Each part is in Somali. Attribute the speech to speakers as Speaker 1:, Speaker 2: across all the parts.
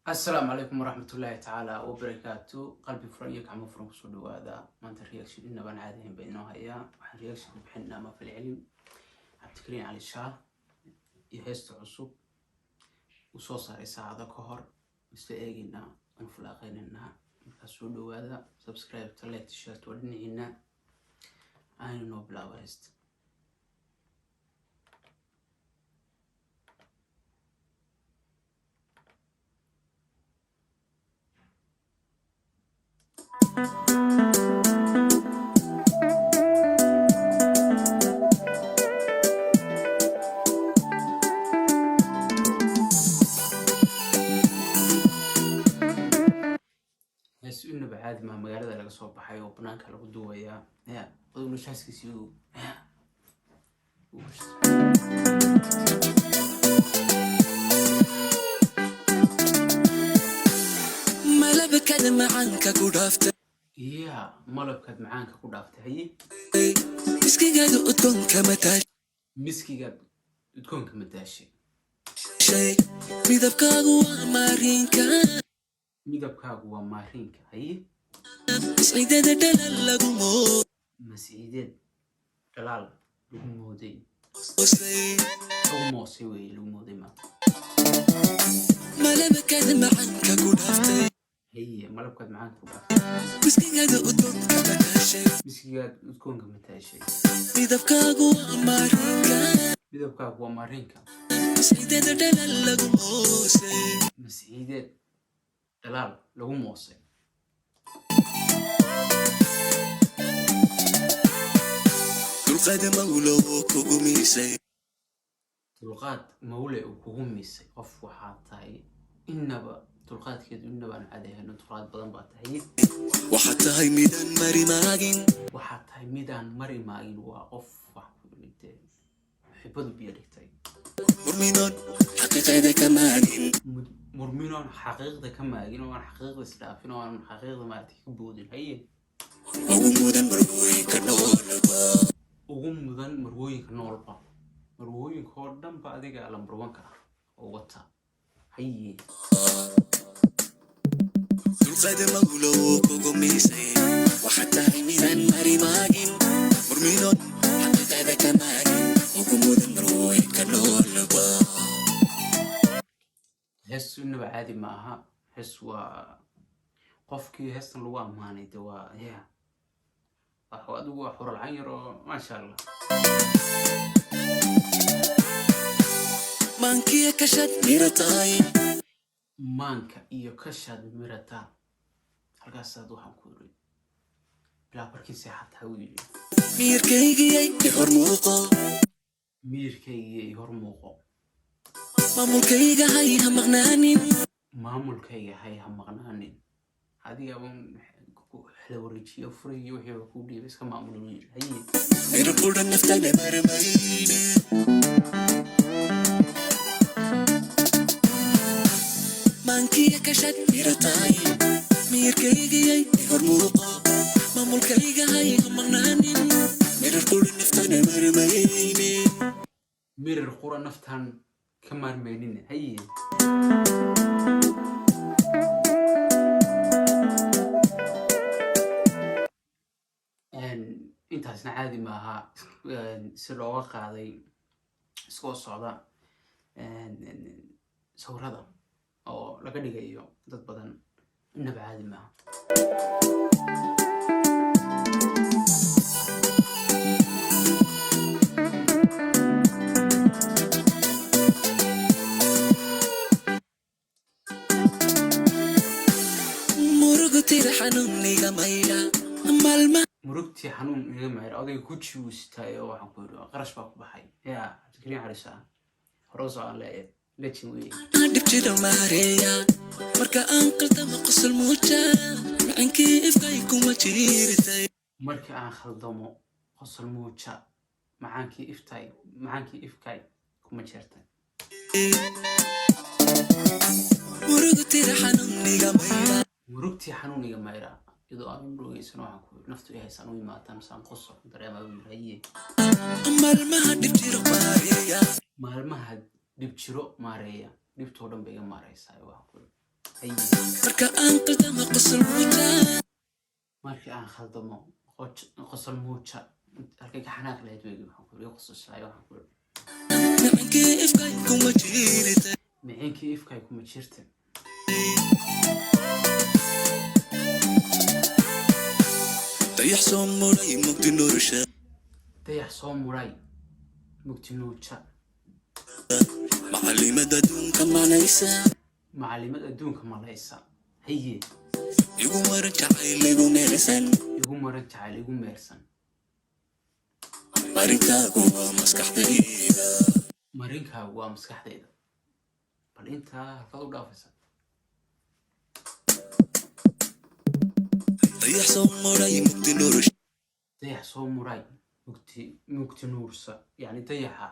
Speaker 1: السلام عليكم ورحمة الله تعالى وبركاته. قلبي فريق عم فرنك صدوا هذا ما أنت رياكشن إنه بنعادهم بينه هيا وحن رياكشن بحنا ما في العلم عبتكرين على الشاه يهست عصب وصوص رسالة هذا كهر مستأجينا ونفلاقين إنها صدوا هذا سبسكرايب تلاقي الشات ودني هنا أنا نوبلا وهست بس إنه بعد ما مقالة لقى صوب بحي وبنانك على قدوة يا قدوة مش حاسس كسيو
Speaker 2: ملبك معانك كودافت
Speaker 1: يا ملبك معانك كودافت هي
Speaker 2: مسكي قاعد أتكون كمتاش
Speaker 1: مسكي قاعد تكون كمتاشي
Speaker 2: شيء ميدبك أقوى مارينكا
Speaker 1: midabkaagu waa maarinka haye
Speaker 2: مسعيدة دلال لقمو
Speaker 1: masciideed dhalaal lagu mooday
Speaker 2: وسي
Speaker 1: lagu moosay wey lagu mooday ma
Speaker 2: ملبك معانك كودافت
Speaker 1: haye malabkaad macaanka ku dhaaftay
Speaker 2: مسكي قاعد أتكون كمتاش
Speaker 1: miskigaad udkoonka mataashay
Speaker 2: ميدبك أقوى مارينكا
Speaker 1: midabkaagu waa maarinka
Speaker 2: مسعيدة دلال لقمو وسي
Speaker 1: masciideed dhalaal lagu moosay
Speaker 2: دلقاد مولو كوغميسي
Speaker 1: dulqaad mawle uu kugu misay qof waxaad tahay innaba dulqaadkeedu innaba aan cadayhayno dulqaad badan baa tahay
Speaker 2: وحتى هاي ميدان ماري ماغين
Speaker 1: waxaad tahay midaan mari maagin waa qof wax ku dhintay xibadu biyo dhigtay
Speaker 2: مرمينون حقيقة كماغين
Speaker 1: murminoon xaqiiqda ka maagin oo aan xaqiiqda isdhaafin oo aan xaqiiqda maaragtay ka boodin haye
Speaker 2: وغمودا مروي كنولبا
Speaker 1: ugu mudan marwooyinka noolba marwooyinka oo dhan ba adiga lambar 1 ka ah oo wata haye
Speaker 2: دلقاد مولو كوغميسي وحتى هاي ميدان ماري ماغين مرمينون حقيقة كماغين وغمودا مروي كنولبا
Speaker 1: heestu innaba caadi ma aha hees waa qofkii heestan lagu ammaanay de waa adigu waa xuralcan yar oo maasha allah
Speaker 2: مانكي كشت ميرتاي
Speaker 1: maanka iyo kashaad mirataan halkaasaad waxaan ku iri bilaa barkii seexataa u yidhi
Speaker 2: ميركيجي يهرموقو
Speaker 1: miirkayga i hor muuqo
Speaker 2: مامولكيجا هاي همغنانين
Speaker 1: maamulkayga hay ha maqnaanin adigaban xila wareejiyo furiyo wixii ku dhiibay iska maamul u yidhi haye
Speaker 2: ميرقودا نفتنا مرميني مانكي كشت ميرتاي ميركيجي يهرموقو مامولكيجا هاي همغنانين ميرقودا نفتنا مرميني
Speaker 1: mirir qura naftaan ka maarmeynin haye intaasna caadi maaha si looga qaaday iskoo socda sawirada oo laga dhigayo dad badan innaba caadi maaha
Speaker 2: مرقتي رحنوني غميرا مالما
Speaker 1: murugtii xanuun iga mayr odayga ku jiwistay oo waxaan ku yidhi qarash baa ku baxay yaa cabdikariin xarisa horosoo aan leeyahay lejin wey
Speaker 2: دبتي ماريا مركا أنقلت مقص الموجة معنكي إفكايكم وتيرتي
Speaker 1: markii aan khaldamo qosol muuja macaankii ifkay kuma jeertay
Speaker 2: مرقتي رحنوني غميرا
Speaker 1: murugtii xanuun iga mayra iyadoo aan murugaysan waxaan ku yidhi naftu ihaysan u imaataan misaan qosol dareema u yidhi haye
Speaker 2: مالما دبتي ماريا
Speaker 1: maalmaha dhib jiro maareeya dhibtoo dhan bay iga maareysaa waxaan ku yidhi هي
Speaker 2: marka aan qaldama qosol muujaa
Speaker 1: markii aan khaldamo qosol muuja halkay ka xanaaq lahayd weegi waxaan ku iri qososhaay waxaan ku iri
Speaker 2: macankii ifkay kuma jirta
Speaker 1: micinkii ifkay kuma jirta
Speaker 2: dayax soo muray mugdi nolosha
Speaker 1: dayax soo muray mugdi nuuja
Speaker 2: macalimada adduunka malaysa
Speaker 1: macalimad adduunka malaysa haye
Speaker 2: igu maran jacayl igu meersan
Speaker 1: igu maran jacayl igu meersan
Speaker 2: marinkaagu waa maskaxdayda
Speaker 1: marinkaagu waa maskaxdayda bal intaa halkaad u dhaafaysa
Speaker 2: dayax soo muray mugdi nolosha
Speaker 1: dayax soo muray mugdi nuursa yani dayaxa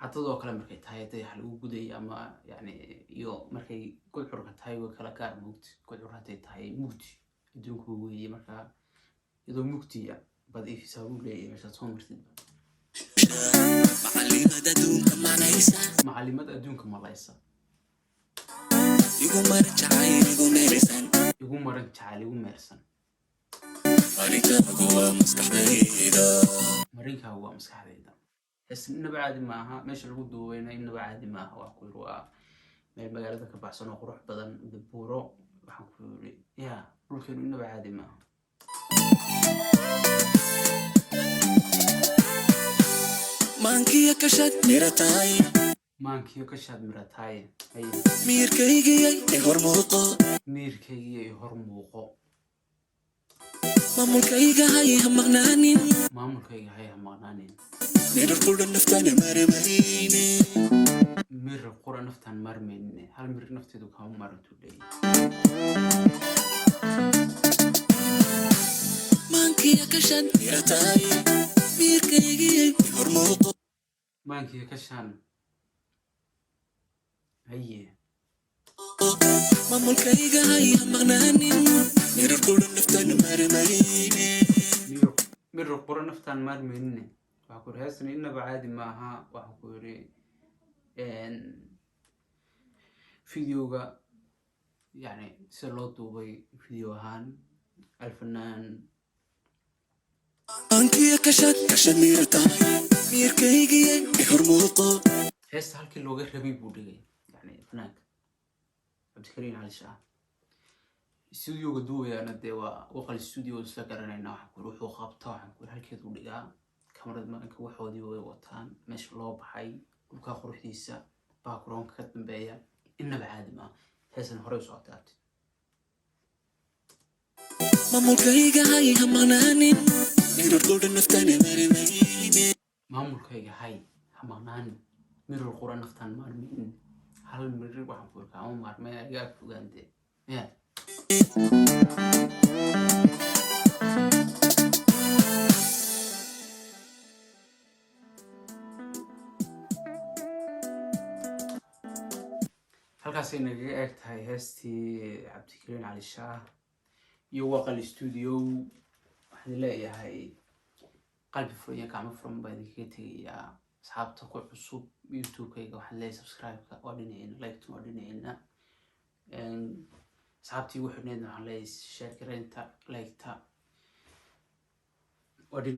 Speaker 1: cadadoo kale markay tahay dayax lagu guday ama yani iyo markay gudcurka tahay way kala gaar mugdi gudcur hadday tahay mugdi adduunku weeye markaa iyadoo mugdiya bad ifisaa u leeyahay meeshaad soo martid
Speaker 2: macalimada adduunka malaysa
Speaker 1: macalimad adduunka malaysa
Speaker 2: igu maran jacayl igu meersan
Speaker 1: igu maran jacayl igu meersan
Speaker 2: marinkaagu waa maskaxdayda
Speaker 1: marinkaagu waa maskaxdayda inaba caadi maaha meesha lagu duubayna inaba caadi maaha wax ku yiri waa meel magaalada ka baxsan oo qurux badan buuro waxaan ku yiri ya dhulkeenu inaba caadi maaha
Speaker 2: maankiya kashad miratay
Speaker 1: maankiyo ka shaad miratay ay
Speaker 2: miirkaygiyay ee hor muuqo
Speaker 1: miirkaygiyo i hor muuqo
Speaker 2: maamulkayga hay ha maqnaanin
Speaker 1: maamulkayga hay ha maqnaanin
Speaker 2: mirar qudha naftaana marmarine
Speaker 1: mirar qura naftaan marmayne hal mirir nafteedu kama marantu leeyahay
Speaker 2: maankiya kashad miratay miirkaygiyay ee hor muuqo
Speaker 1: maankiyo ka shaan haye
Speaker 2: maamulkayga hay ha maqnaanin mirar qudha naftaana marmarine
Speaker 1: mirar qura naftaan marmayne waxaa ku yiri heestan inaba caadi maaha waxaan ku yiri videoga yani sida loo duubay video ahaan alfanaan
Speaker 2: maankiya kashad miratay miirkaygiyay ee hor muuqo
Speaker 1: heesta halkii looga rabay buu dhigay yani fanaanka cabdikariin cali shaah studioga duubayana dee waa waqal studio isla garanayna waxaan ku yiri wuxuu qabta waxaan ku yiri halkeedu dhigaa kamarad maanka waxoodii way wataan meesha loo baxay dhulka quruxdiisa backgroundka ka dambeeya inaba caadi maaha heesan horey u socotaatay
Speaker 2: maamulkayga hay ha maqnaanin mirar qudha naftaana marmarine
Speaker 1: maamulkayga hay ha maqnaanin mirar qura naftaan maarmaynin hal mirir waxaan ku yiri kaama maarmay agaa fogaante ya halkaasay nagaga eeg tahay heestii cabdikariin cali shaah iyo waqal studio waxaan leeyahay qalbi furan iyo gacmo furan baa idinkaga tegayaa asxaabta ku cusub youtube-kayga waxaan leeyahay subscribe-ka waa dhinaciina like-ta waa dhinaciina asxaabtii ugu xidhneedna waxaan leeyahay share gareynta like-ta waa